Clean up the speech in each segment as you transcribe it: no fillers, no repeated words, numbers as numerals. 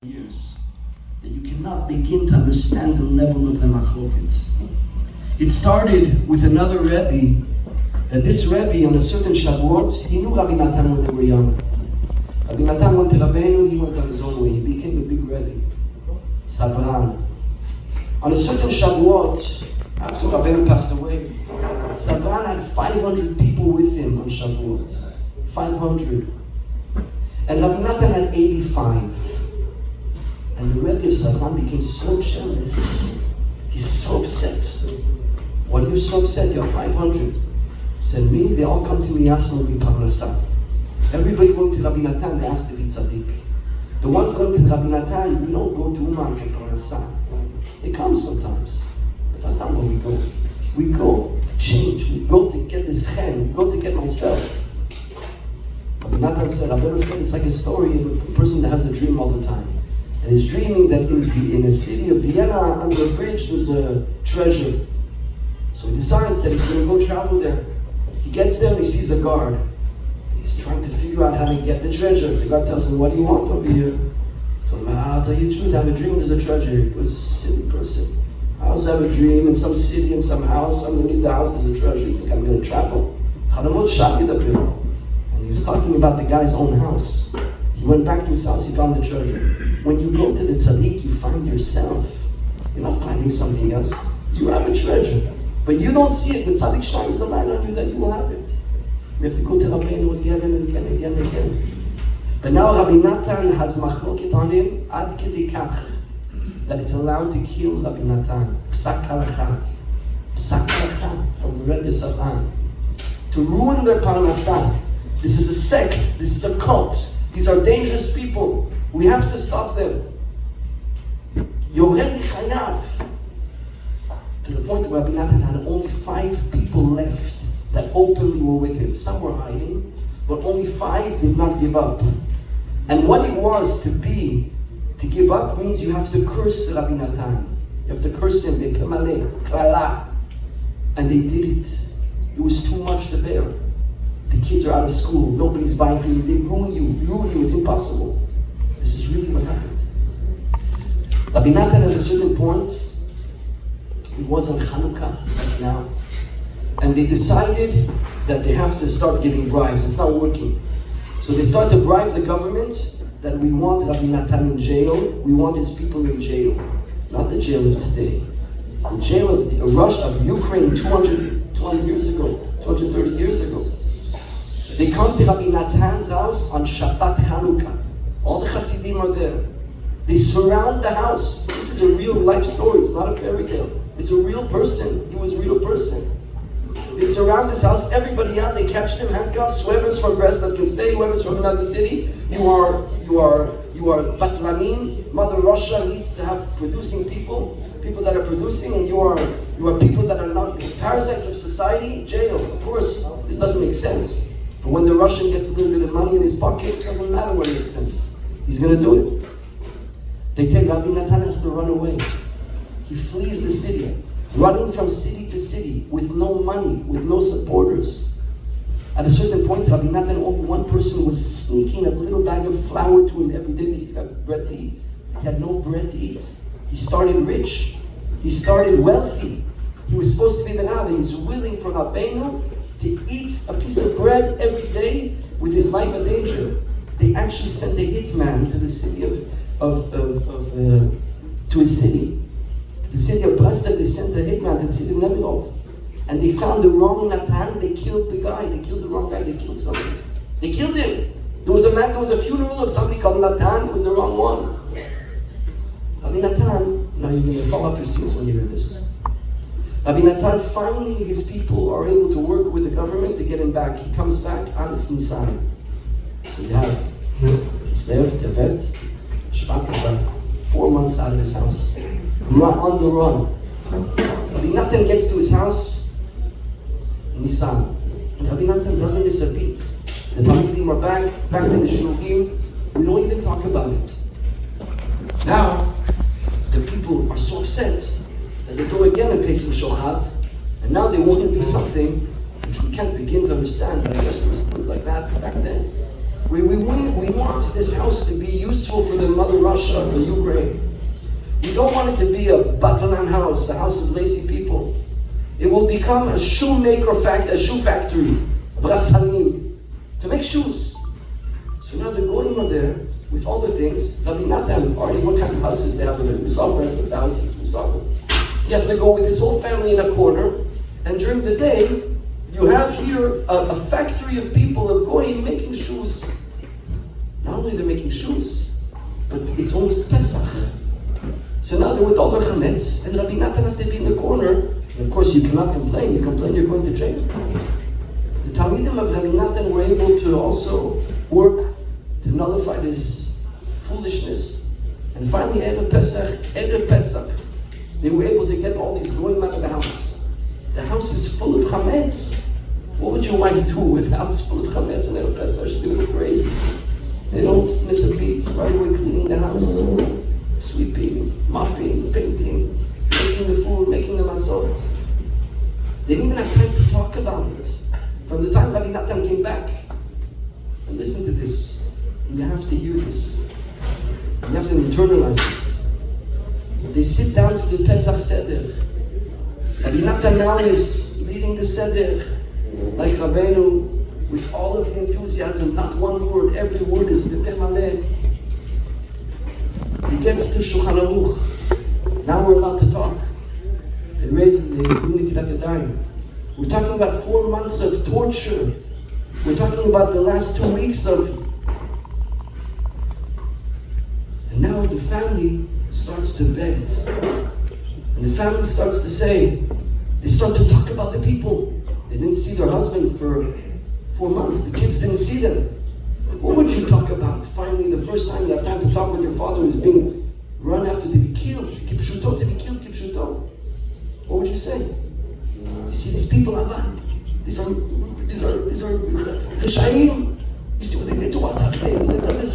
years that you cannot begin to understand the level of the machloket. It started with another Rebbe, that this Rebbe on a certain Shavuot, he knew Rabbi Nathan when they were young. Rabbi Nathan went to Rabbeinu, he went on his own way, he became a big Rebbe, Savran. On a certain Shavuot, after Rabbeinu passed away, Savran had 500 people with him on Shavuot, 500. And Rabbi Nathan had 85. And the Rebbe of Savran became so jealous. He's so upset. What are you so upset? You have 500. He said, me? They all come to me, ask me to be parnasa. Everybody going to Rabbi Nathan, they ask to be tzaddik. The ones going to Rabbi Nathan, we don't go to Uman for parnasa. They come sometimes, but that's not where we go. We go to change. We go to get this chen. We go to get myself. Rabbi Nathan said, Rabbeinu said, it's like a story of a person that has a dream all the time. And he's dreaming that in a city of Vienna, under a bridge, there's a treasure. So he decides that he's going to go travel there. He gets there and he sees the guard. And he's trying to figure out how to get the treasure. The guard tells him, what do you want over here? He told him, I'll tell you the truth, I have a dream there's a treasure. He goes, silly person. I also have a dream in some city, in some house, underneath the house there's a treasure. You think I'm going to travel? And he was talking about the guy's own house. He went back to his house, he found the treasure. When you go to the tzaddik, you find yourself. You're not finding something else. You have a treasure. But you don't see it. The tzaddik shines the light on you that you will have it. We have to go to Rabbeinu again and again and again and again. But now Rabbi Nathan has machloket on him, ad kedi kach, that it's allowed to kill Rabbi Nathan. Psak halacha. Psak halacha from the Rebbe Nathan. To ruin their parnasa. This is a sect. This is a cult. These are dangerous people. We have to stop them. Yored chayav. To the point where Rabbi Nathan had only 5 people left that openly were with him. Some were hiding, but only 5 did not give up. And what it was to give up means you have to curse Rabbi Nathan. You have to curse him. And they did it. It was too much to bear. The kids are out of school, nobody's buying for you, they ruin you, it's impossible. This is really what happened. Rabbi Nathan at a certain point, it was on Hanukkah right now, and they decided that they have to start giving bribes. It's not working. So they start to bribe the government that we want Rabbi Nathan in jail, we want his people in jail. Not the jail of today. The jail of Russia, of Ukraine 220 years ago, 230 years ago. They come to Rabbi Natan's house on Shabbat Chanukah. All the Hasidim are there. They surround the house. This is a real life story. It's not a fairy tale. It's a real person. He was a real person. They surround this house. Everybody out. They catch them handcuffs. Whoever's from Breslau can stay. Whoever's from another city. You are Batlanim. Mother Russia needs to have producing people that are producing, and you are people that are not parasites of society. Jail. Of course, this doesn't make sense. But when the Russian gets a little bit of money in his pocket, it doesn't matter what makes sense. He's going to do it. They take Rabbi Nathan has to run away. He flees the city, running from city to city with no money, with no supporters. At a certain point, Rabbi Nathan, only one person was sneaking a little bag of flour to him every day that he could have bread to eat. He had no bread to eat. He started rich. He started wealthy. He was supposed to be the Nava. He's willing for Rabbeinu to eat a piece of bread every day with his life in danger. They actually sent a hitman to the city to his city. To the city of Breslau, they sent a hitman to the city of Nemirov. And they found the wrong Natan, they killed the guy, they killed the wrong guy, they killed somebody. They killed him. There was a funeral of somebody called Natan, it was the wrong one. Rabbi Natan, now you're going to fall off your seats when you hear this. Rabbi Nathan, finally his people are able to work with the government to get him back. He comes back out of Nisan. So you have Kislev, Tevet, Shvat, 4 months out of his house. On the run. Rabbi Nathan gets to his house, Nisan. And Rabbi Nathan doesn't miss a beat. The Talmidim are back to the Shulugim. We don't even talk about it. Now, the people are so upset that they go again and pay some shochat, and now they want to do something which we can't begin to understand, but I guess there was things like that back then. We want this house to be useful for the mother Russia, for Ukraine. We don't want it to be a Batalan house, a house of lazy people. It will become a shoe factory, Bratzanim, to make shoes. So now the goyim are there with all the things. Rabbi Nathan, already what kind of houses they have with them? We saw the rest of the houses, we saw them. He has to go with his whole family in a corner, and during the day, you have here a factory of people of goyim making shoes. Not only they're making shoes, but it's almost Pesach. So now they're with all their chametz, and Rabbi Nathan has to be in the corner. And of course, you cannot complain. You complain, you're going to jail. The Talmidim of Rabbi Nathan were able to also work to nullify this foolishness. And finally, Erev Pesach, they were able to get all these goyim out of the house. The house is full of chametz. What would your wife do with a house full of chametz and Erev Pesach? She's going to go crazy. They don't miss a beat. Right away, cleaning the house, sweeping, mopping, painting, making the food, making the matzot. They didn't even have time to talk about it. From the time Rabbi Nathan came back, and listen to this, and you have to hear this, you have to internalize this. They sit down for the Pesach Seder. Rabbi Nathan now is leading the Seder, like Rabbeinu, with all of the enthusiasm, not one word, every word is the Maleh. He gets to Shulchan Aruch. Now we're allowed to talk. They raised the community that they're dying. We're talking about 4 months of torture. We're talking about the last 2 weeks of... And now the family starts to vent. And the family starts to say, they start to talk about the people. They didn't see their husband for 4 months. The kids didn't see them. What would you talk about? Finally, the first time you have time to talk with your father is being run after to be killed. Kipshuto, to be killed, Kipshuto. What would you say? You see these people, Abba? These are Rishayim. You see what they did to us?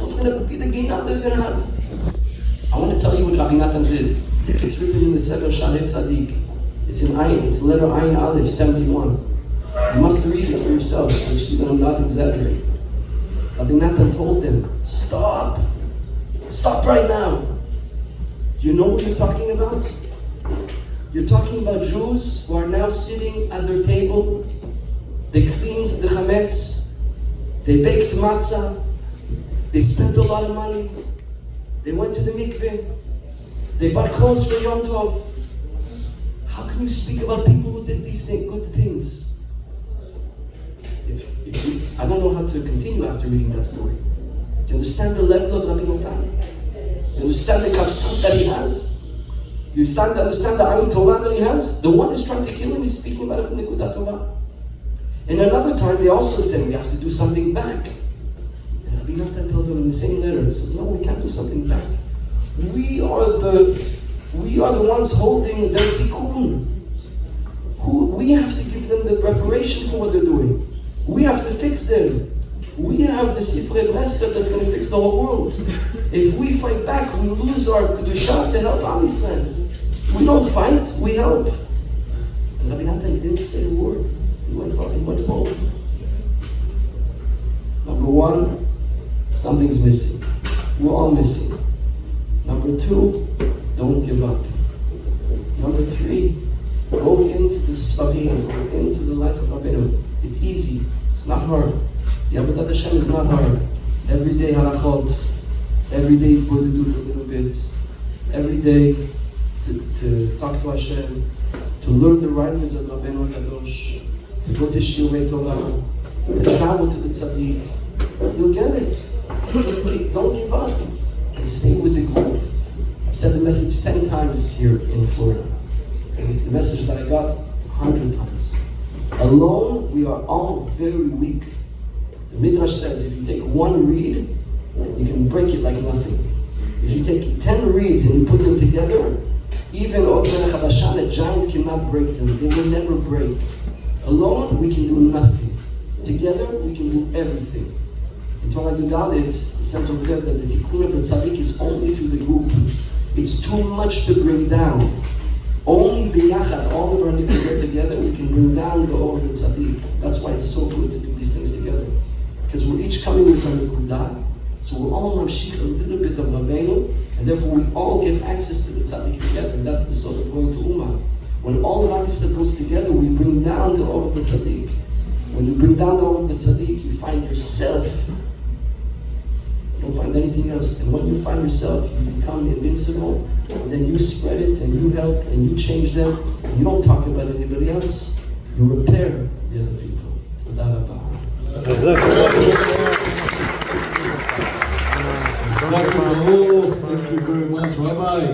What's going to be the gain they're going to have? I want to tell you what Rabbi Nathan did. It's written in the Sefer Sharet Tzaddik. It's in Ayin. It's letter Ayin Aleph 71. You must read it for yourselves, because I'm not exaggerating. Rabbi Nathan told them, stop! Stop right now! Do you know what you're talking about? You're talking about Jews who are now sitting at their table. They cleaned the chametz. They baked matzah. They spent a lot of money. They went to the mikveh. They bought clothes for Yom Tov. How can you speak about people who did these good things? I don't know how to continue after reading that story. Do you understand the level of Rabbi Natan? Do you understand the kavsut that he has? Do you understand the Ayin Torah that he has? The one who's trying to kill him is speaking about it in Nekudat Torah. And another time they also said we have to do something back. And Rabbi Nathan told them in the same letter, he says, no, we can't do something back. We are the ones holding their tikkun. We have to give them the preparation for what they're doing. We have to fix them. We have the Sifrei Rester that's going to fix the whole world. If we fight back, we lose our Kedusha to help Am Yisrael. We don't fight, we help. And Rabbi Nathan didn't say a word. He went forward. Number one, something's missing. We're all missing. Number two, don't give up. Number three, go into the Sfarim, go into the light of Rabbeinu. It's easy. It's not hard. The Avodat Hashem is not hard. Every day halachot. Every day bodedut a little bit. Every day to talk to Hashem. To learn the writings of Rabbeinu Kadosh. To go to Shiurei Torah. To travel to the Tzaddik. You'll get it. Just don't give up. And stay with the group. I've said the message 10 times here in Florida. Because it's the message that I got 100 times. Alone, we are all very weak. The Midrash says if you take one reed, you can break it like nothing. If you take 10 reeds and you put them together, even a giant cannot break them. They will never break. Alone, we can do nothing. Together, we can do everything. In Torah Yudalit, it says over there that the tikkun of the tzaddik is only through the group. It's too much to bring down. Only biyachad, all of our nikkun together, we can bring down the Or of the tzaddik. That's why it's so good to do these things together. because we're each coming with our nekudah. So we're all mamshich a little bit of Rabbeinu, and therefore we all get access to the tzaddik together. And that's the sort of going to Ummah. When all of us that goes together, we bring down the Or of the Tzaddik. When you bring down the Or of the Tzaddik, you find yourself. You don't find anything else. And when you find yourself, you become invincible. And then you spread it, and you help, and you change them. And you don't talk about anybody else. You repair the other people. Toda rabah. Thank you very much, Rabbi.